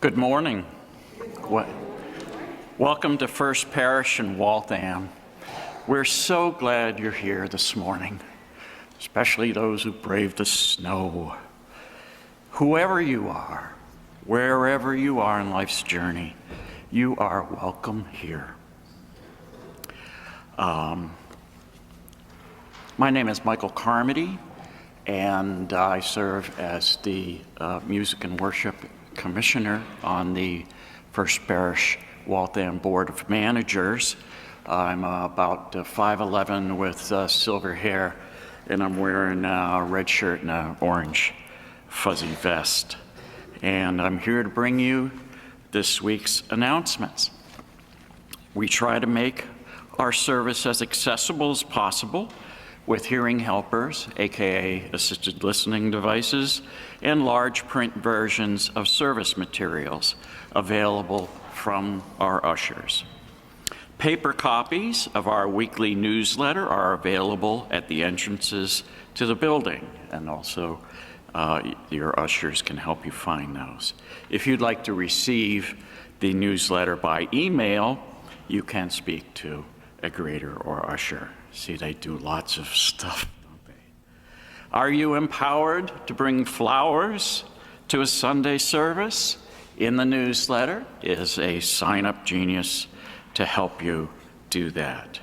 Good morning. Welcome to First Parish in Waltham. We're so glad you're here this morning, especially those who braved the snow. Whoever you are, wherever you are in life's journey, you are welcome here. My name is Michael Carmody, and I serve as the Music and Worship Commissioner on the First Parish Waltham Board of Managers. I'm about 5'11" with silver hair, and I'm wearing a red shirt and an orange fuzzy vest. And I'm here to bring you this week's announcements. We try to make our service as accessible as possible with hearing helpers, aka assisted listening devices, and large print versions of service materials available from our ushers. Paper copies of our weekly newsletter are available at the entrances to the building, and also your ushers can help you find those. If you'd like to receive the newsletter by email, you can speak to a greeter or usher. See, they do lots of stuff, don't they? Are you empowered to bring flowers to a Sunday service? In the newsletter is a sign-up genius to help you do that.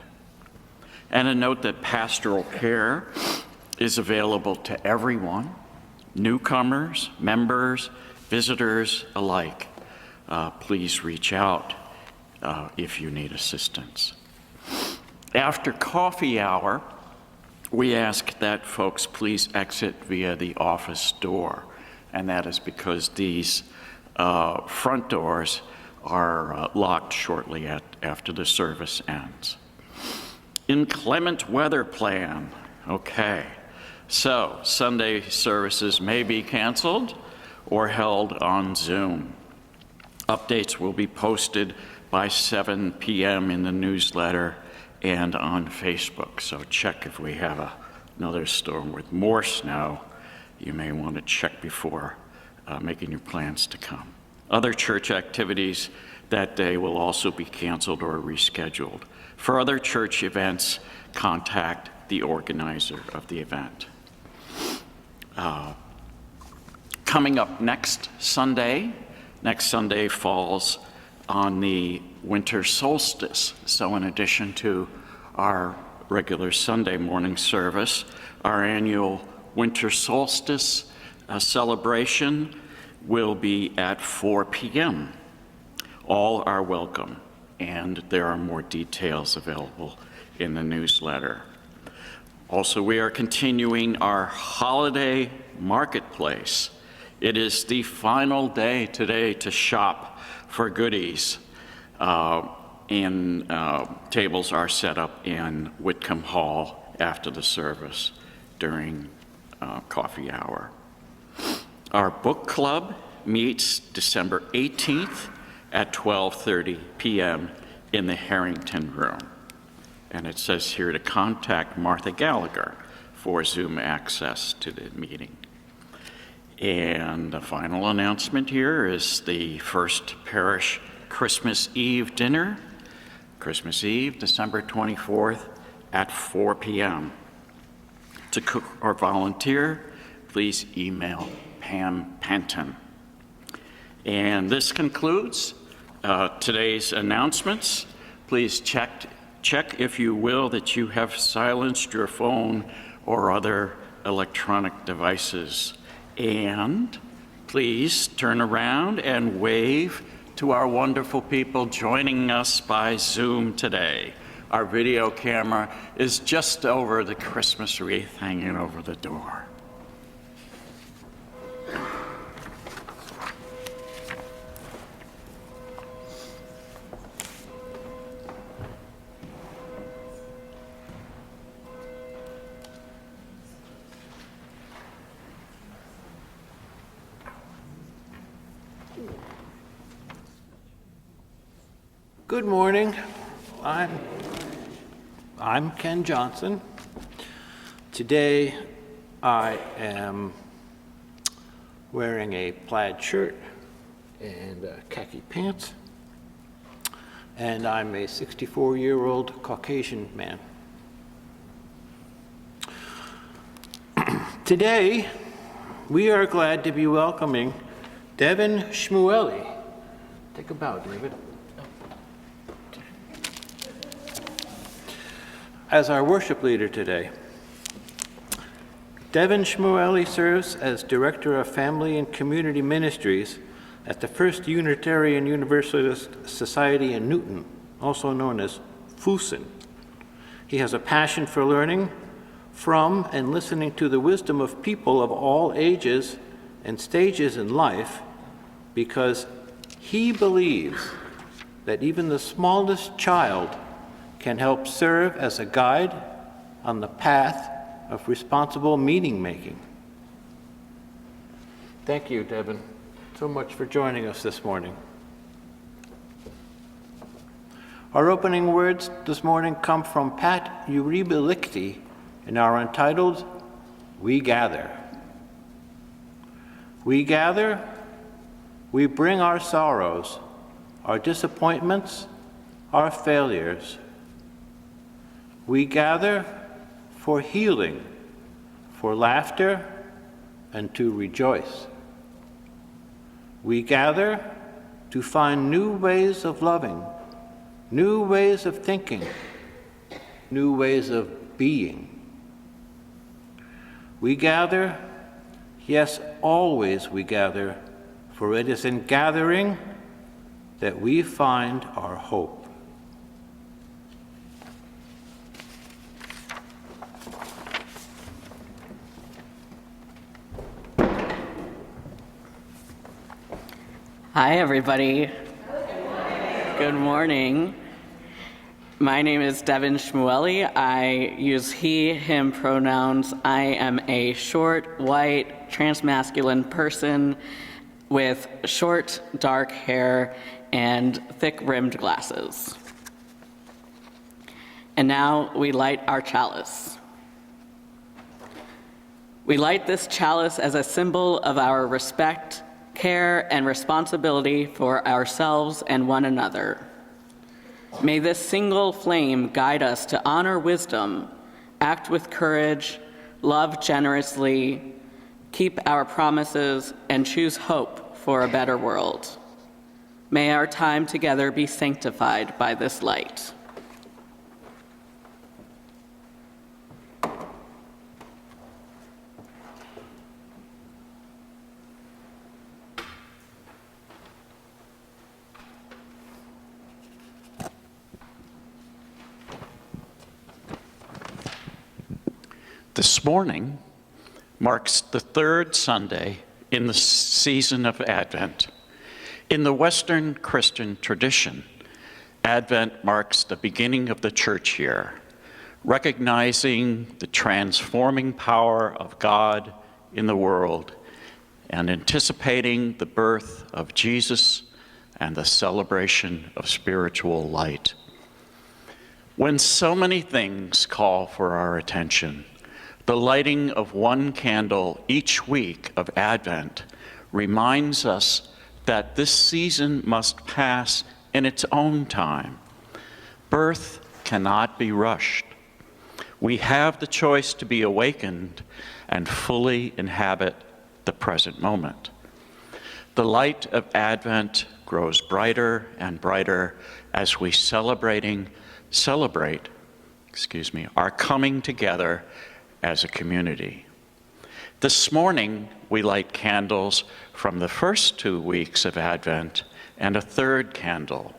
And a note that pastoral care is available to everyone, newcomers, members, visitors alike. Please reach out if you need assistance. After coffee hour, we ask that folks please exit via the office door, and that is because these front doors are locked shortly after the service ends. Inclement weather plan. Okay, so Sunday services may be canceled or held on Zoom. Updates will be posted by 7 p.m. in the newsletter and on Facebook. So check if we have another storm with more snow. You may want to check before making your plans to come. Other church activities that day will also be canceled or rescheduled. For other church events, contact the organizer of the event. Coming up next Sunday falls on the winter solstice. So in addition to our regular Sunday morning service, our annual winter solstice celebration will be at 4 p.m. All are welcome, and there are more details available in the newsletter. Also, we are continuing our holiday marketplace. It is the final day today to shop for goodies, and tables are set up in Whitcomb Hall after the service during coffee hour. Our book club meets December 18th at 12:30 p.m. in the Harrington Room. And it says here to contact Martha Gallagher for Zoom access to the meeting. And the final announcement here is the First Parish Christmas Eve dinner, Christmas Eve, December 24th at 4 p.m. To cook or volunteer, please email Pam Penton. And this concludes today's announcements. Please check, if you will, that you have silenced your phone or other electronic devices. And please turn around and wave to our wonderful people joining us by Zoom today. Our video camera is just over the Christmas wreath hanging over the door. Good morning. I'm Ken Johnson. Today I am wearing a plaid shirt and khaki pants. And I'm a 64-year-old Caucasian man. Today, we are glad to be welcoming Devin Shmueli. Take a bow, David. As our worship leader today. Devin Shmueli serves as Director of Family and Community Ministries at the First Unitarian Universalist Society in Newton, also known as FUSIN. He has a passion for learning from and listening to the wisdom of people of all ages and stages in life, because he believes that even the smallest child can help serve as a guide on the path of responsible meaning-making. Thank you, Devin, so much for joining us this morning. Our opening words this morning come from Pat Uribelikti and are entitled, We Gather. We gather, we bring our sorrows, our disappointments, our failures. We gather for healing, for laughter, and to rejoice. We gather to find new ways of loving, new ways of thinking, new ways of being. We gather, yes, always we gather, for it is in gathering that we find our hope. Hi, everybody. Good morning. My name is Devin Shmueli. I use he, him pronouns. I am a short, white, transmasculine person with short, dark hair and thick-rimmed glasses. And now we light our chalice. We light this chalice as a symbol of our respect, care, and responsibility for ourselves and one another. May this single flame guide us to honor wisdom, act with courage, love generously, keep our promises, and choose hope for a better world. May our time together be sanctified by this light. This morning marks the third Sunday in the season of Advent. In the Western Christian tradition, Advent marks the beginning of the church year, recognizing the transforming power of God in the world and anticipating the birth of Jesus and the celebration of spiritual light. When so many things call for our attention, the lighting of one candle each week of Advent reminds us that this season must pass in its own time. Birth cannot be rushed. We have the choice to be awakened and fully inhabit the present moment. The light of Advent grows brighter and brighter as we celebrate our coming together as a community. This morning, we light candles from the first 2 weeks of Advent and a third candle.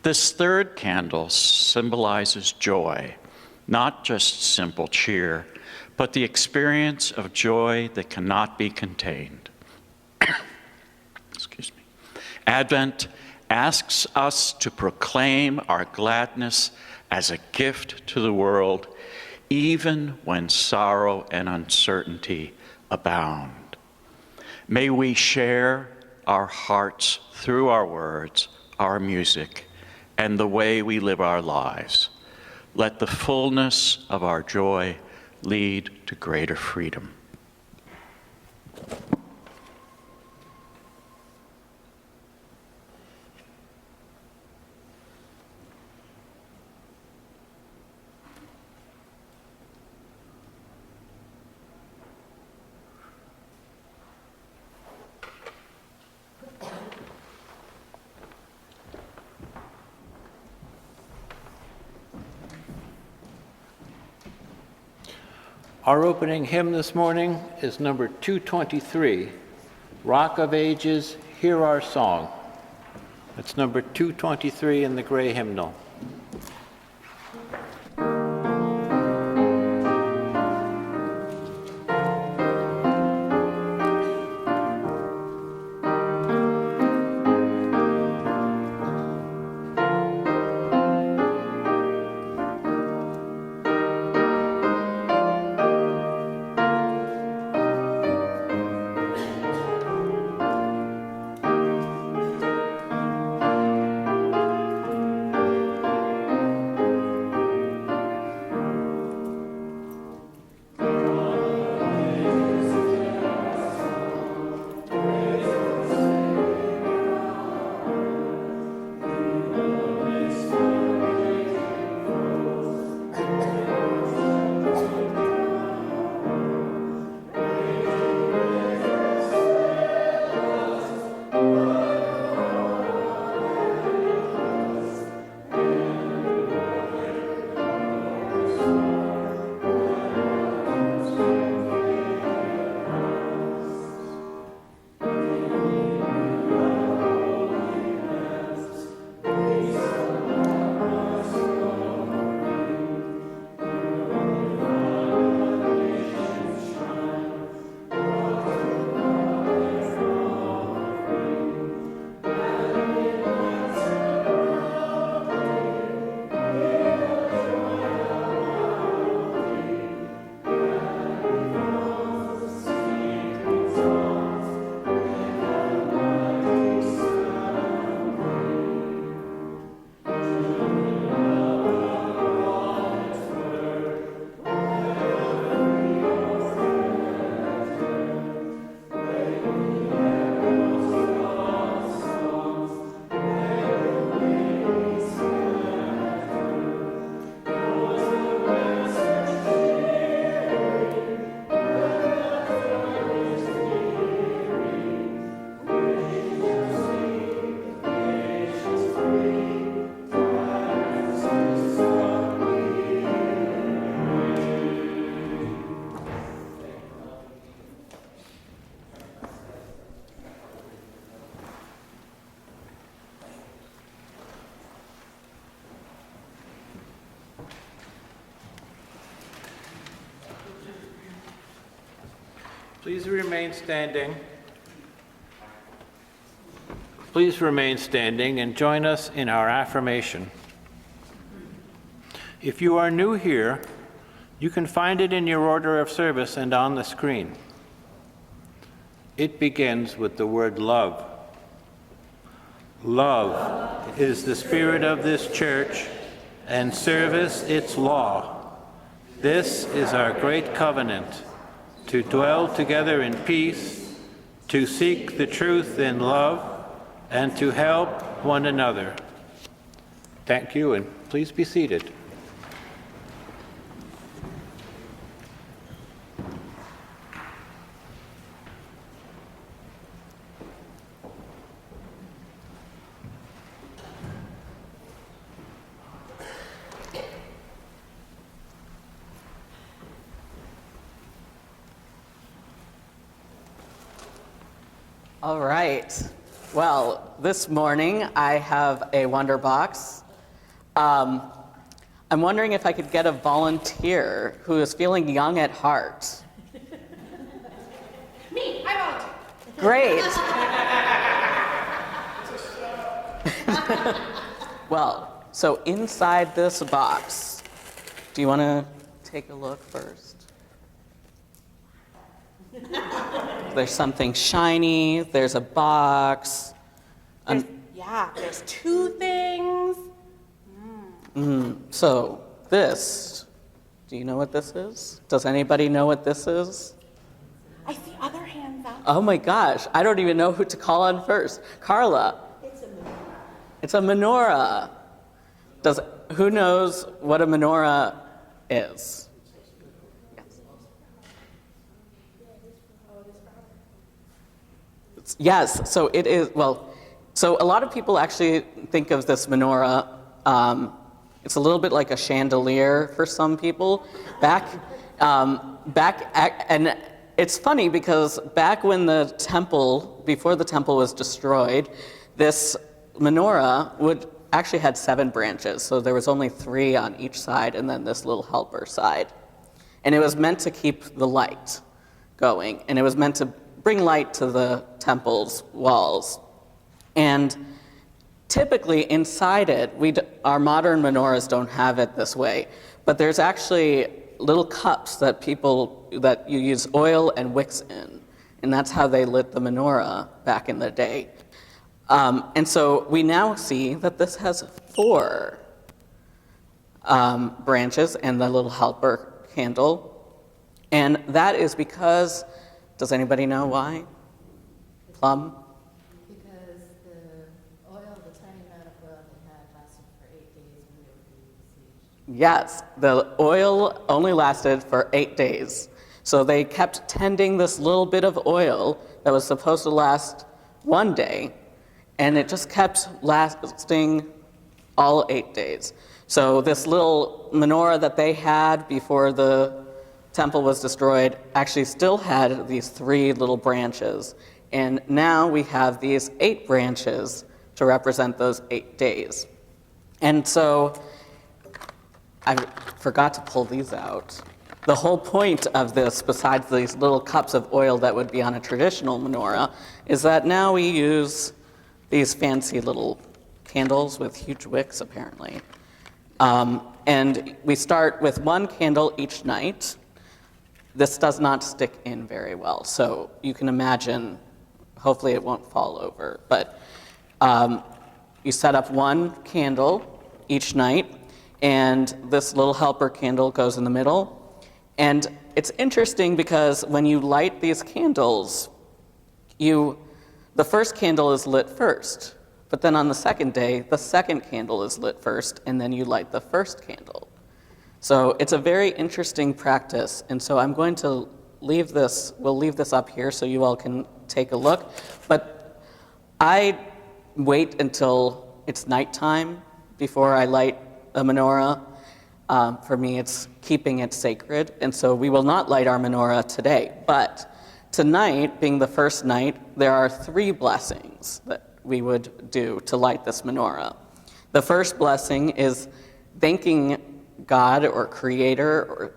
This third candle symbolizes joy, not just simple cheer, but the experience of joy that cannot be contained. Excuse me. Advent asks us to proclaim our gladness as a gift to the world, even when sorrow and uncertainty abound. May we share our hearts through our words, our music, and the way we live our lives. Let the fullness of our joy lead to greater freedom. Our opening hymn this morning is number 223, Rock of Ages, Hear Our Song. It's number 223 in the gray hymnal. Please remain standing. Please remain standing and join us in our affirmation. If you are new here, you can find it in your order of service and on the screen. It begins with the word love. Love is the spirit of this church, and service its law. This is our great covenant, to dwell together in peace, to seek the truth in love, and to help one another. Thank you, and please be seated. All right. Well, this morning I have a wonder box. I'm wondering if I could get a volunteer who is feeling young at heart. Me, I volunteer. Great. Well, so inside this box, do you want to take a look first? There's something shiny, there's a box. There's two things. So this, do you know what this is? Does anybody know what this is? I see other hands up. Oh my gosh, I don't even know who to call on first. Carla. It's a menorah. Who knows what a menorah is? Yes, so it is, so a lot of people actually think of this menorah, it's a little bit like a chandelier for some people. Back And it's funny because back when the temple, before the temple was destroyed, this menorah actually had 7 branches. So there was only 3 on each side and then this little helper side. And it was meant to keep the light going. And it was meant to bring light to the temple's walls. And typically inside it, our modern menorahs don't have it this way. But there's actually little cups that you use oil and wicks in. And that's how they lit the menorah back in the day. And so we now see that this has 4 branches and the little helper candle. And that is because, does anybody know why? Plum? Because the tiny amount of oil they had lasted for 8 days when they were being besieged. Yes, the oil only lasted for 8 days. So they kept tending this little bit of oil that was supposed to last 1 day, and it just kept lasting all 8 days. So this little menorah that they had before the temple was destroyed actually still had these 3 little branches. And now we have these 8 branches to represent those 8 days. And so I forgot to pull these out. The whole point of this, besides these little cups of oil that would be on a traditional menorah, is that now we use these fancy little candles with huge wicks, apparently. And we start with 1 candle each night. This does not stick in very well, so you can imagine, hopefully it won't fall over. But you set up 1 candle each night, and this little helper candle goes in the middle. And it's interesting because when you light these candles, the first candle is lit first, but then on the second day, the second candle is lit first, and then you light the first candle. So it's a very interesting practice, and so I'm going to we'll leave this up here so you all can take a look. But I wait until it's nighttime before I light a menorah. For me, it's keeping it sacred, and so we will not light our menorah today. But tonight, being the first night, there are 3 blessings that we would do to light this menorah. The first blessing is thanking God or Creator or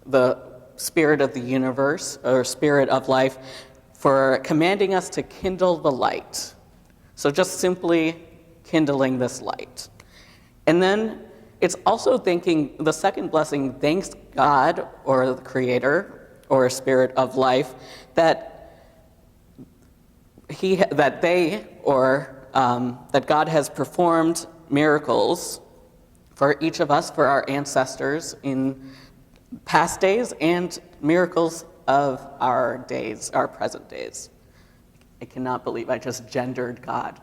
the Spirit of the universe or Spirit of life for commanding us to kindle the light. So just simply kindling this light. And then it's also thanking, the second blessing thanks God or the Creator or Spirit of life that God has performed miracles for each of us, for our ancestors in past days, and miracles of our days, our present days. I cannot believe I just gendered God.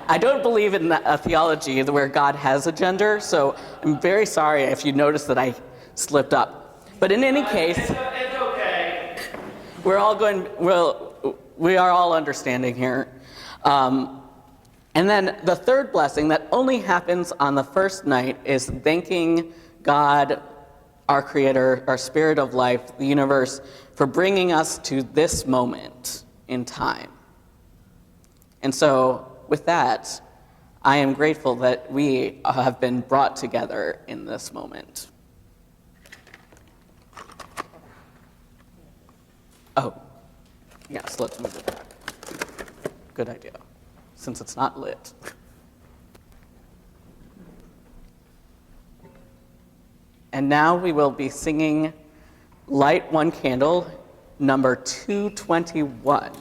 I don't believe in a theology where God has a gender, so I'm very sorry if you notice that I slipped up. But in any case, it's okay. We are all understanding here. And then the third blessing that only happens on the first night is thanking God, our Creator, our Spirit of life, the universe, for bringing us to this moment in time. And so, with that, I am grateful that we have been brought together in this moment. Oh, yes, let's move it back. Good idea, since it's not lit. And now we will be singing Light One Candle, number 221.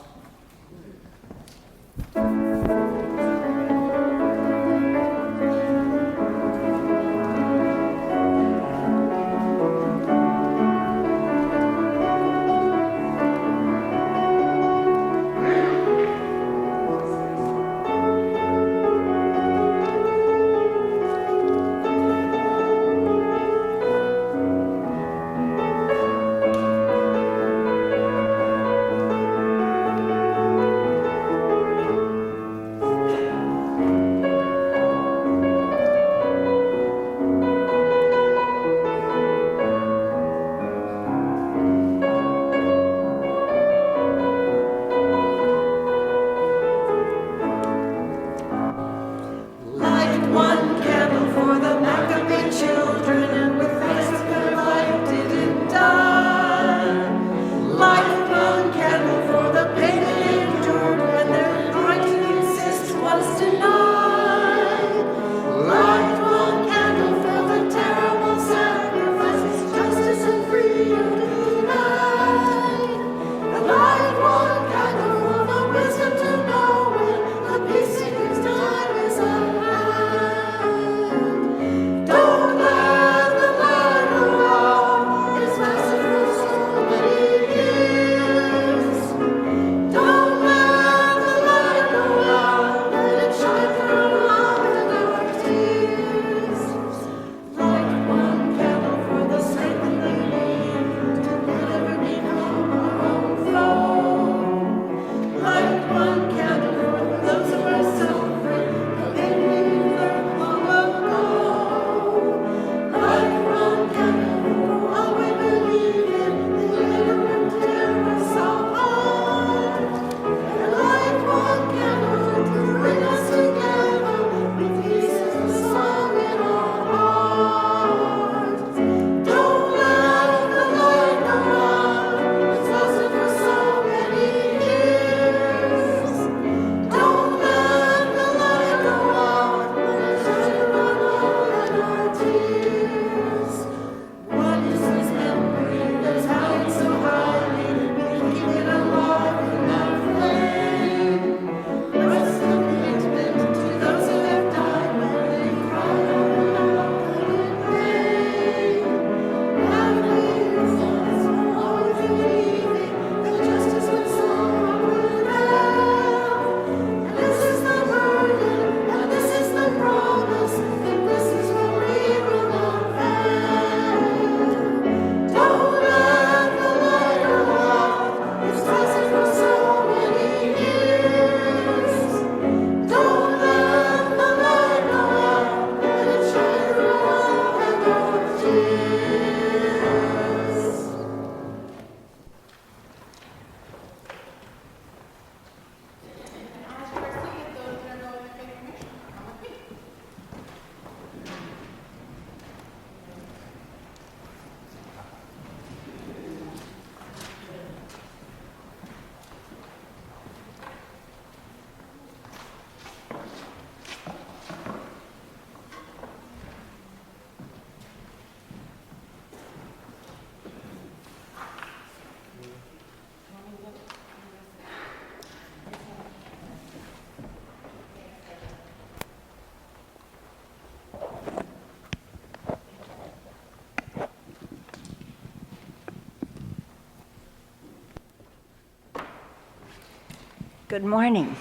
Good morning.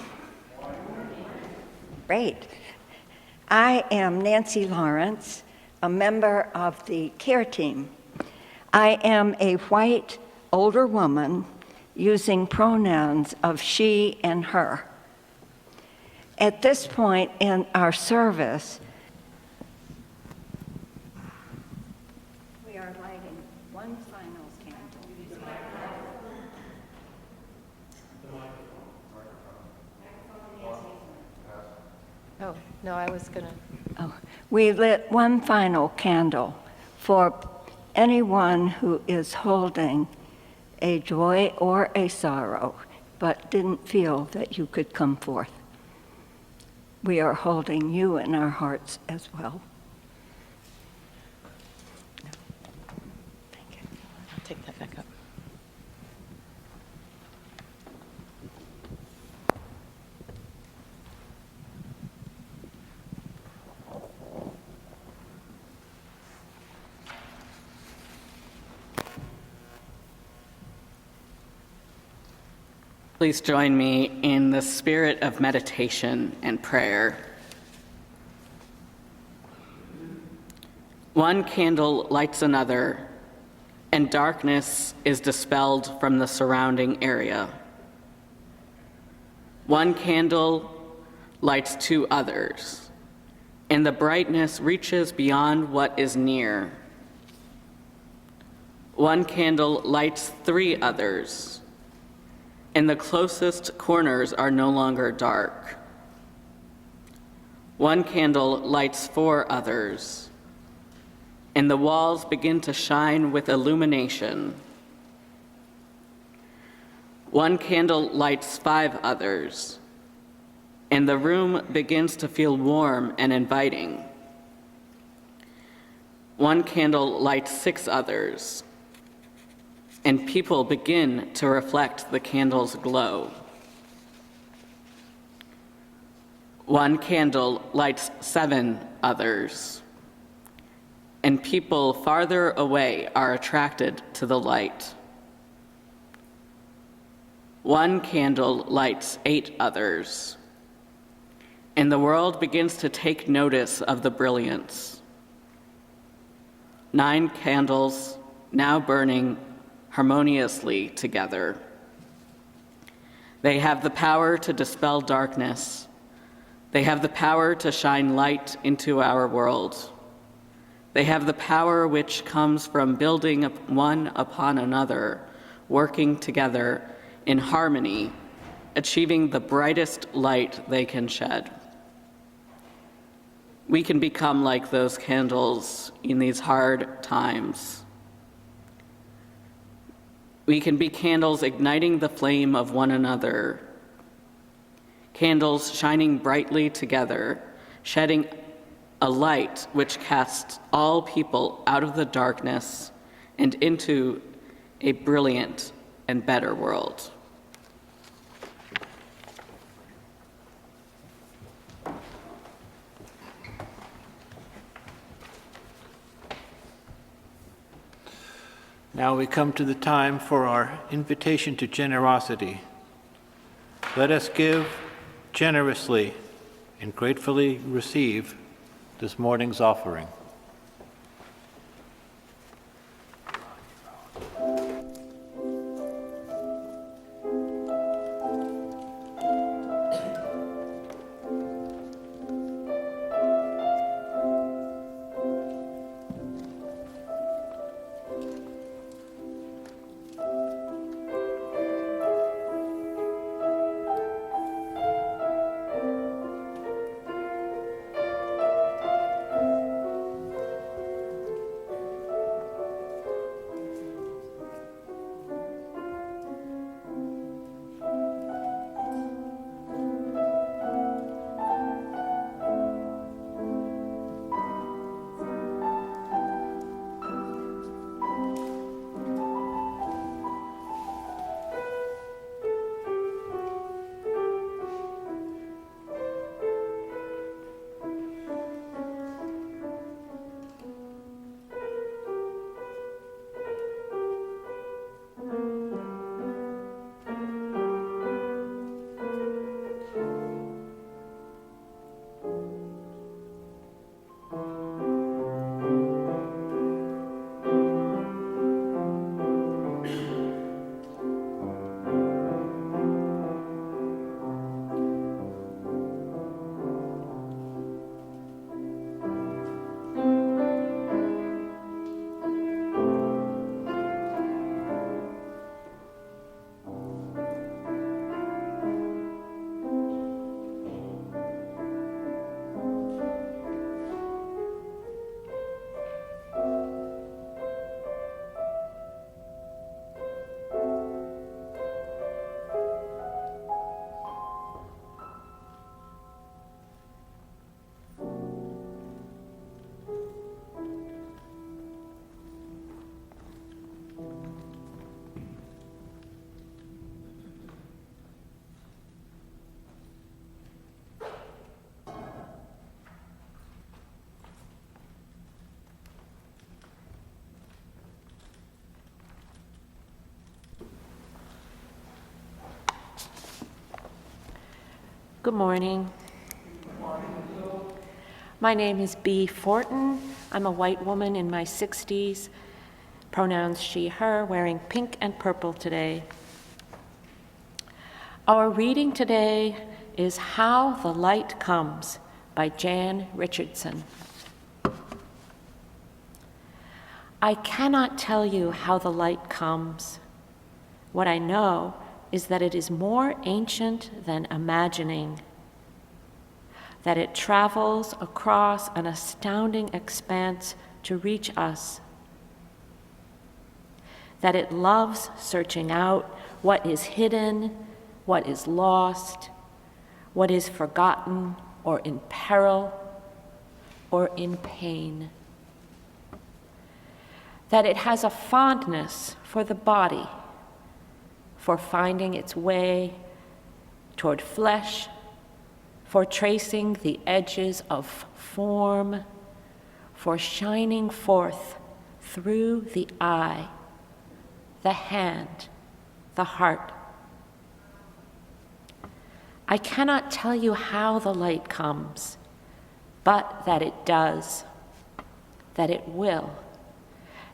Great. I am Nancy Lawrence, a member of the care team. I am a white, older woman using pronouns of she and her. At this point in our service, we are lighting one final candle. Oh, no, I was gonna. Oh, we lit one final candle for anyone who is holding a joy or a sorrow, but didn't feel that you could come forth. We are holding you in our hearts as well. Thank you. I'll take that back up. Please join me in the spirit of meditation and prayer. One candle lights another, and darkness is dispelled from the surrounding area. One candle lights two others, and the brightness reaches beyond what is near. One candle lights three others, and the closest corners are no longer dark. One candle lights four others, and the walls begin to shine with illumination. One candle lights five others, and the room begins to feel warm and inviting. One candle lights six others, and people begin to reflect the candle's glow. One candle lights seven others, and people farther away are attracted to the light. One candle lights eight others, and the world begins to take notice of the brilliance. 9 candles now burning harmoniously together. They have the power to dispel darkness. They have the power to shine light into our world. They have the power which comes from building one upon another, working together in harmony, achieving the brightest light they can shed. We can become like those candles in these hard times. We can be candles igniting the flame of one another, candles shining brightly together, shedding a light which casts all people out of the darkness and into a brilliant and better world. Now we come to the time for our invitation to generosity. Let us give generously and gratefully receive this morning's offering. Good morning. My name is Bea Fortin. I'm a white woman in my 60s, pronouns she, her, wearing pink and purple today. Our reading today is How the Light Comes by Jan Richardson. I cannot tell you how the light comes. What I know is that it is more ancient than imagining, that it travels across an astounding expanse to reach us, that it loves searching out what is hidden, what is lost, what is forgotten or in peril or in pain, that it has a fondness for the body, for finding its way toward flesh, for tracing the edges of form, for shining forth through the eye, the hand, the heart. I cannot tell you how the light comes, but that it does, that it will,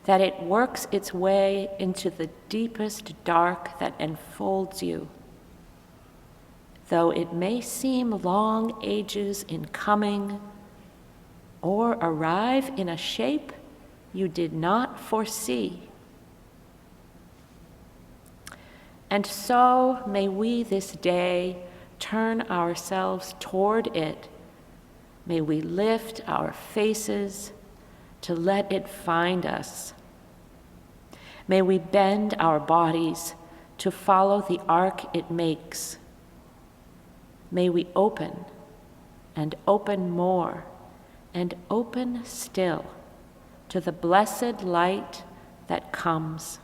that it works its way into the deepest dark that enfolds you. Though it may seem long ages in coming, or arrive in a shape you did not foresee. And so may we this day turn ourselves toward it. May we lift our faces to let it find us. May we bend our bodies to follow the arc it makes. May we open and open more and open still to the blessed light that comes.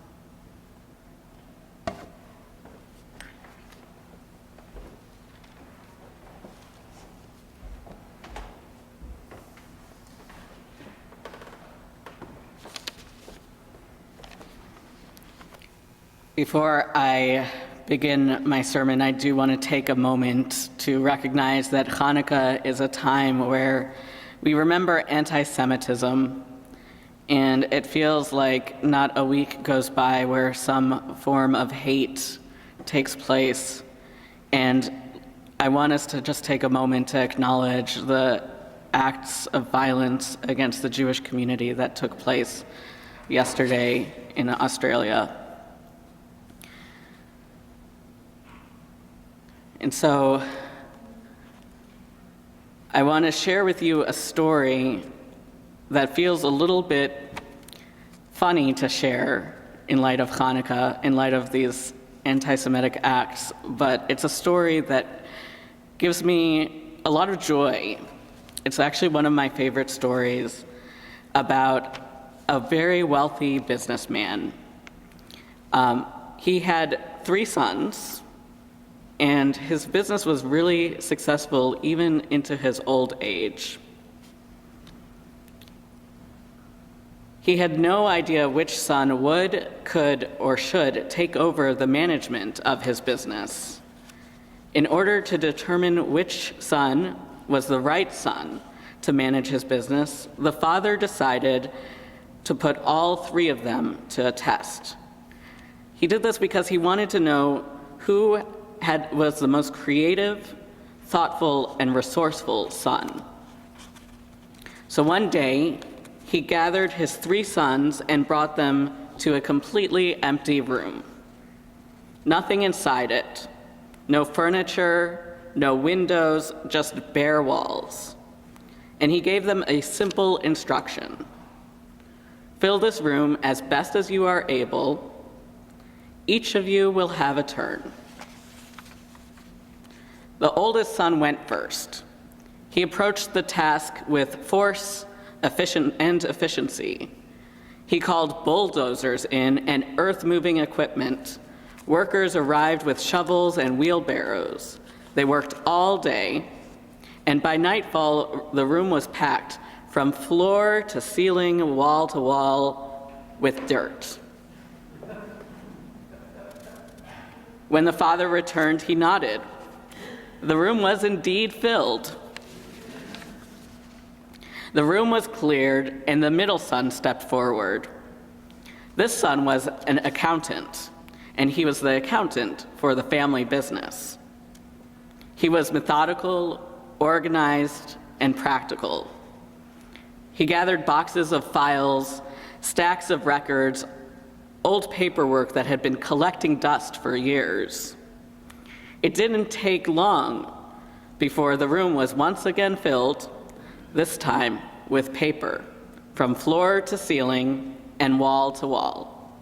Before I begin my sermon, I do want to take a moment to recognize that Chanukah is a time where we remember anti-Semitism, and it feels like not a week goes by where some form of hate takes place. And I want us to just take a moment to acknowledge the acts of violence against the Jewish community that took place yesterday in Australia. And so I want to share with you a story that feels a little bit funny to share in light of Chanukah, in light of these anti-Semitic acts, but it's a story that gives me a lot of joy. It's actually one of my favorite stories about a very wealthy businessman. He had 3 sons, and his business was really successful even into his old age. He had no idea which son would, could, or should take over the management of his business. In order to determine which son was the right son to manage his business, the father decided to put all 3 of them to a test. He did this because he wanted to know who was the most creative, thoughtful, and resourceful son. So one day, he gathered his 3 sons and brought them to a completely empty room. Nothing inside it. No furniture, no windows, just bare walls. And he gave them a simple instruction. Fill this room as best as you are able. Each of you will have a turn. The oldest son went first. He approached the task with force, efficiency. He called bulldozers in and earth-moving equipment. Workers arrived with shovels and wheelbarrows. They worked all day, and by nightfall, the room was packed from floor to ceiling, wall to wall, with dirt. When the father returned, he nodded. The room was indeed filled. The room was cleared, and the middle son stepped forward. This son was an accountant, and he was the accountant for the family business. He was methodical, organized, and practical. He gathered boxes of files, stacks of records, old paperwork that had been collecting dust for years. It didn't take long before the room was once again filled, this time with paper, from floor to ceiling and wall to wall.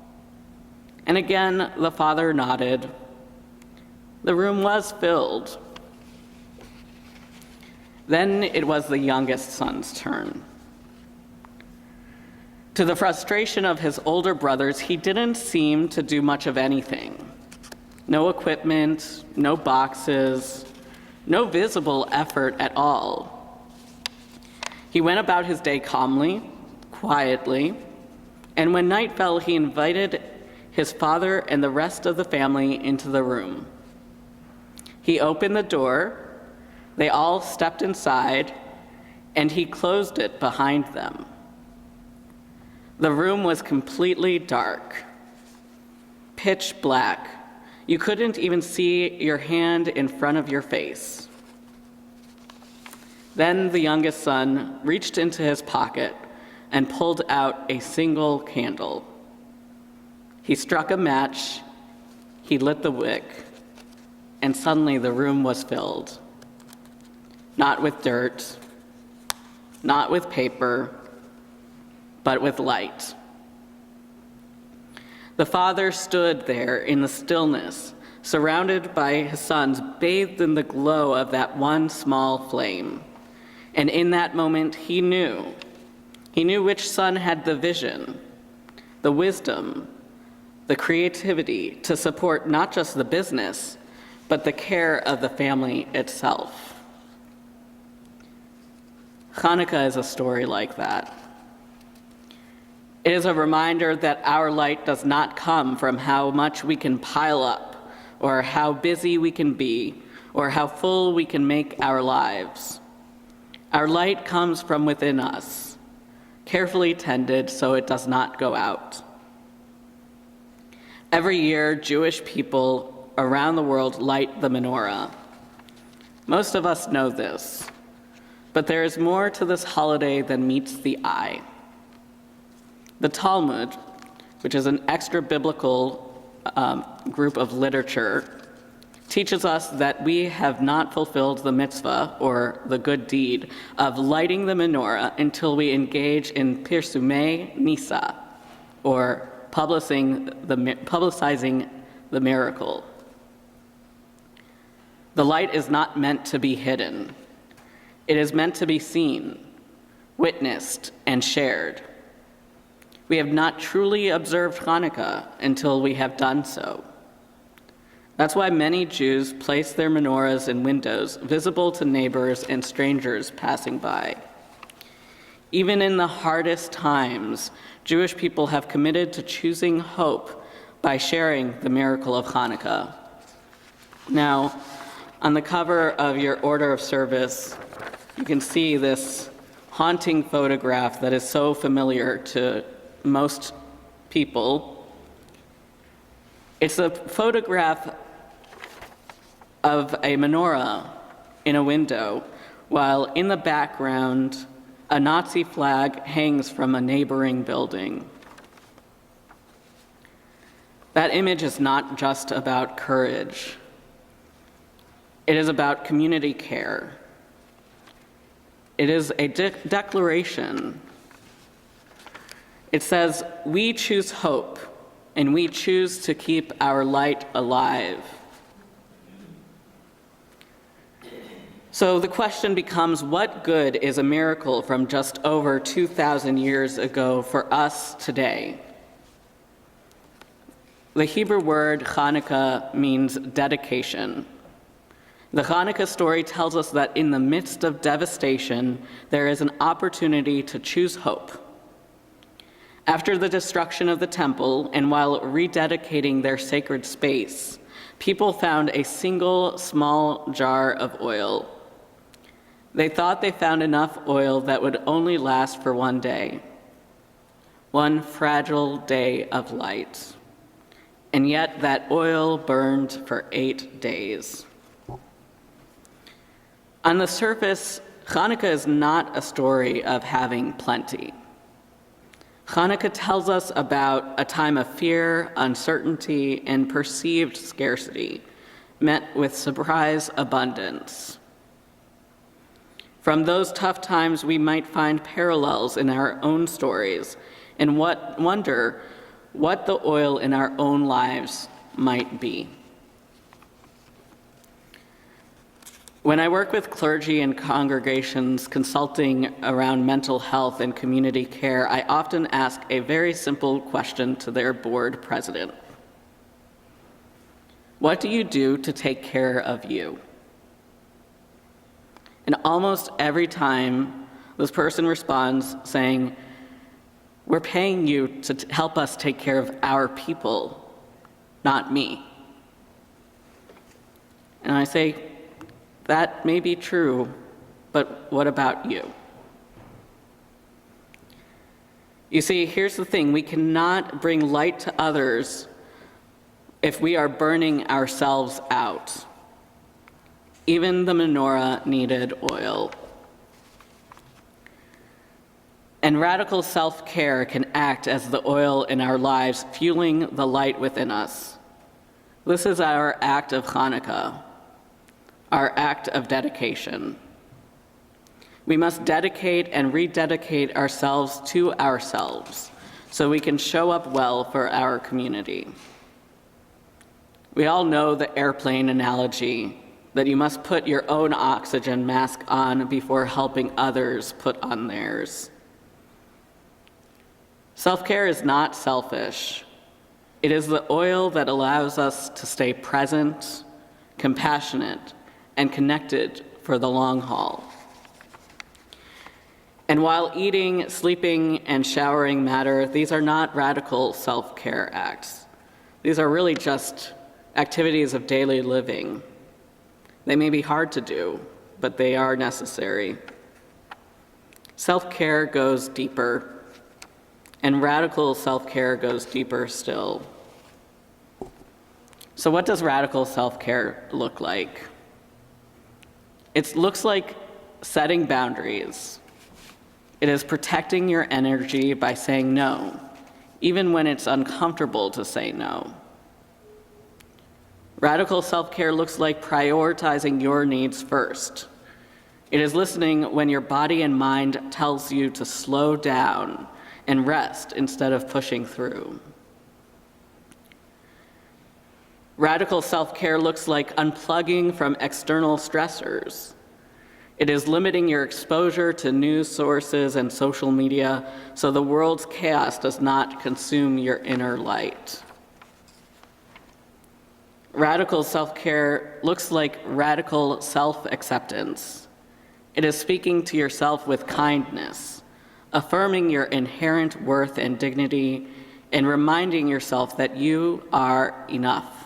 And again, the father nodded. The room was filled. Then it was the youngest son's turn. To the frustration of his older brothers, he didn't seem to do much of anything. No equipment, no boxes, no visible effort at all. He went about his day calmly, quietly, and when night fell, he invited his father and the rest of the family into the room. He opened the door, they all stepped inside, and he closed it behind them. The room was completely dark, pitch black. You couldn't even see your hand in front of your face. Then the youngest son reached into his pocket and pulled out a single candle. He struck a match, he lit the wick, and suddenly the room was filled. Not with dirt, not with paper, but with light. The father stood there in the stillness, surrounded by his sons, bathed in the glow of that one small flame. And in that moment, he knew which son had the vision, the wisdom, the creativity to support not just the business, but the care of the family itself. Chanukah is a story like that. It is a reminder that our light does not come from how much we can pile up, or how busy we can be, or how full we can make our lives. Our light comes from within us, carefully tended so it does not go out. Every year, Jewish people around the world light the menorah. Most of us know this, but there is more to this holiday than meets the eye. The Talmud, which is an extra-biblical group of literature, teaches us that we have not fulfilled the mitzvah, or the good deed, of lighting the menorah until we engage in pirsumei nisa, or publicizing the miracle. The light is not meant to be hidden. It is meant to be seen, witnessed, and shared. We have not truly observed Chanukah until we have done so. That's why many Jews place their menorahs in windows visible to neighbors and strangers passing by. Even in the hardest times, Jewish people have committed to choosing hope by sharing the miracle of Chanukah. Now, on the cover of your order of service, you can see this haunting photograph that is so familiar to most people. It's a photograph of a menorah in a window, while in the background, a Nazi flag hangs from a neighboring building. That image is not just about courage. It is about community care. It is a declaration. It says, we choose hope, and we choose to keep our light alive. So the question becomes, what good is a miracle from just over 2,000 years ago for us today? The Hebrew word Chanukah means dedication. The Chanukah story tells us that in the midst of devastation, there is an opportunity to choose hope. After the destruction of the temple, and while rededicating their sacred space, people found a single small jar of oil. They thought they found enough oil that would only last for one day, one fragile day of light. And yet that oil burned for 8 days. On the surface, Chanukah is not a story of having plenty. Chanukah tells us about a time of fear, uncertainty, and perceived scarcity, met with surprise abundance. From those tough times, we might find parallels in our own stories and wonder what the oil in our own lives might be. When I work with clergy and congregations consulting around mental health and community care, I often ask a very simple question to their board president. What do you do to take care of you? And almost every time, this person responds saying, we're paying you to help us take care of our people, not me. And I say, that may be true, but what about you? You see, here's the thing. We cannot bring light to others if we are burning ourselves out. Even the menorah needed oil. And radical self-care can act as the oil in our lives, fueling the light within us. This is our act of Chanukah, our act of dedication. We must dedicate and rededicate ourselves to ourselves so we can show up well for our community. We all know the airplane analogy that you must put your own oxygen mask on before helping others put on theirs. Self-care is not selfish. It is the oil that allows us to stay present, compassionate, and connected for the long haul. And while eating, sleeping, and showering matter, these are not radical self-care acts. These are really just activities of daily living. They may be hard to do, but they are necessary. Self-care goes deeper, and radical self-care goes deeper still. So what does radical self-care look like? It looks like setting boundaries. It is protecting your energy by saying no, even when it's uncomfortable to say no. Radical self-care looks like prioritizing your needs first. It is listening when your body and mind tells you to slow down and rest instead of pushing through. Radical self-care looks like unplugging from external stressors. It is limiting your exposure to news sources and social media so the world's chaos does not consume your inner light. Radical self-care looks like radical self-acceptance. It is speaking to yourself with kindness, affirming your inherent worth and dignity, and reminding yourself that you are enough.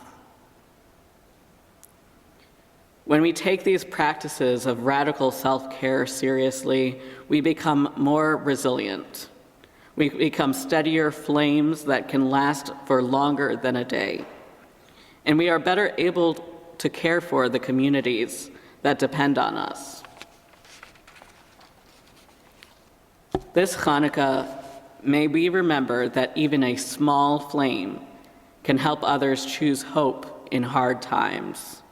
When we take these practices of radical self-care seriously, we become more resilient. We become steadier flames that can last for longer than a day. And we are better able to care for the communities that depend on us. This Chanukah, may we remember that even a small flame can help others choose hope in hard times.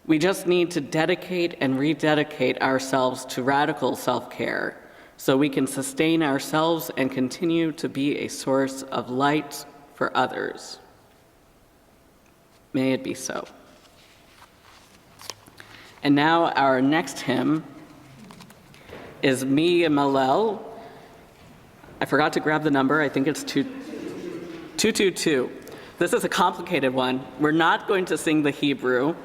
We just need to dedicate and rededicate ourselves to radical self-care so we can sustain ourselves and continue to be a source of light for others. May it be so. And now our next hymn is Me Malel. I forgot to grab the number. I think it's 222. This is a complicated one. We're not going to sing the Hebrew,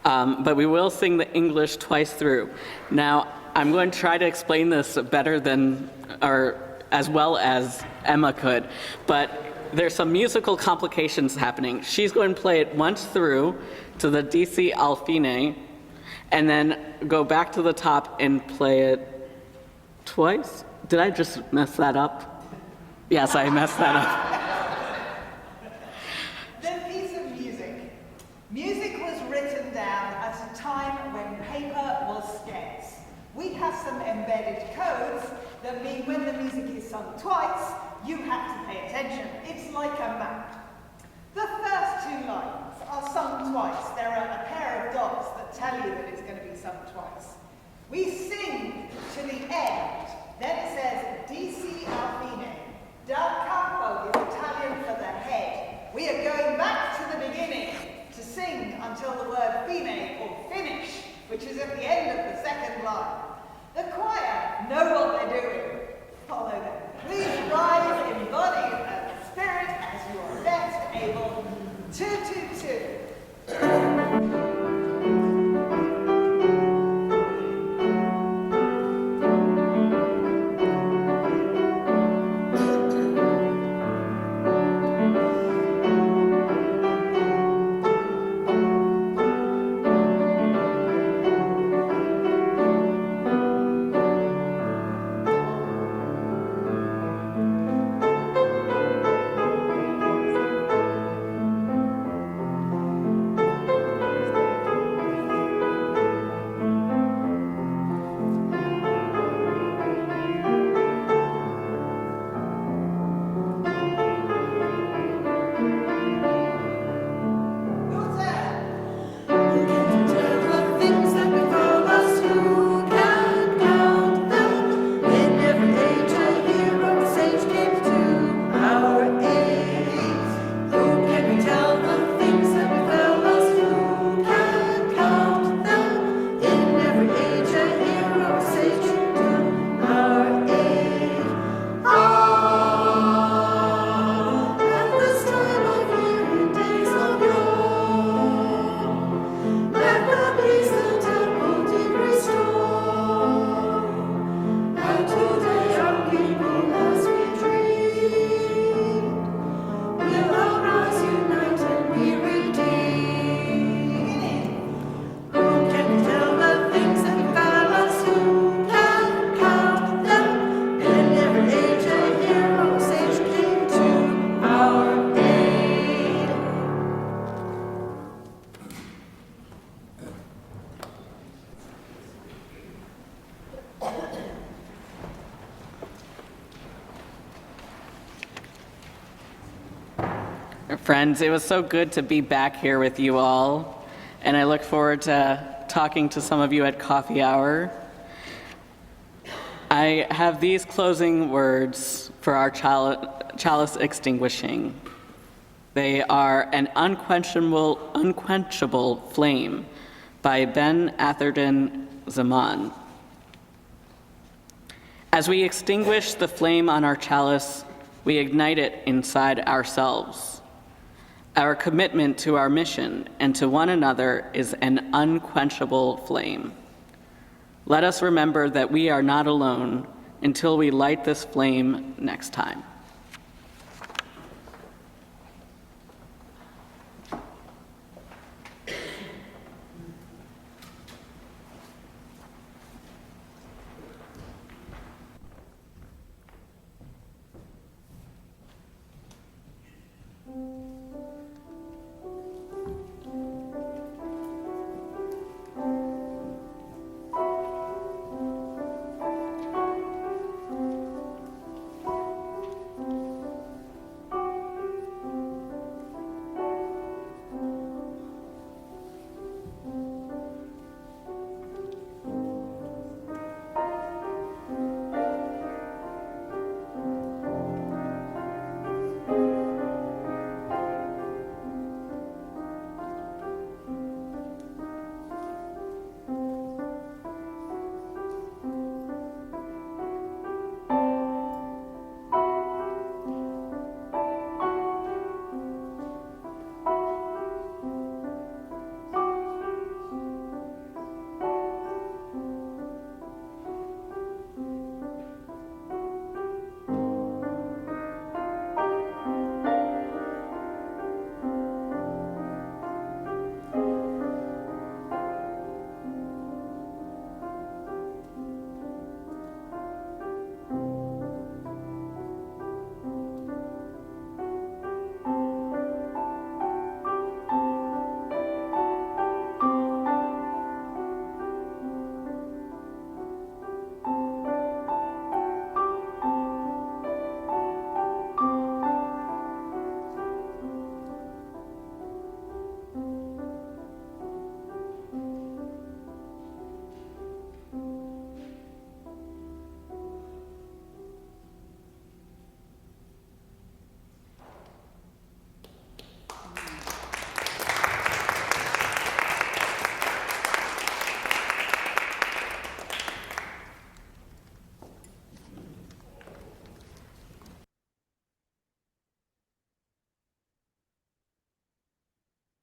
but we will sing the English twice through. Now, I'm going to try to explain this better than, or as well as Emma could, but there's some musical complications happening. She's going to play it once through to the DC al fine, and then go back to the top and play it twice. Did I just mess that up? Yes, I messed that up. The piece of music. Music was written down at a time when paper was scarce. We have some embedded codes that mean when the music is sung twice, you have to pay attention. It's like a map. The first two lines are sung twice. There are a pair of dots that tell you that it's going to be sung twice. We sing to the end. Then it says, DC al fine. Da capo is Italian for the head. We are going back to the beginning to sing until the word fine, or finish, which is at the end of the second line. The choir know what they're doing. Follow them. Please rise in body and spirit as you are best able. 2, 2, 2. Friends, it was so good to be back here with you all, and I look forward to talking to some of you at coffee hour. I have these closing words for our chalice extinguishing. They are An Unquenchable Flame by Ben Atherton Zaman. As we extinguish the flame on our chalice, we ignite it inside ourselves. Our commitment to our mission and to one another is an unquenchable flame. Let us remember that we are not alone until we light this flame next time.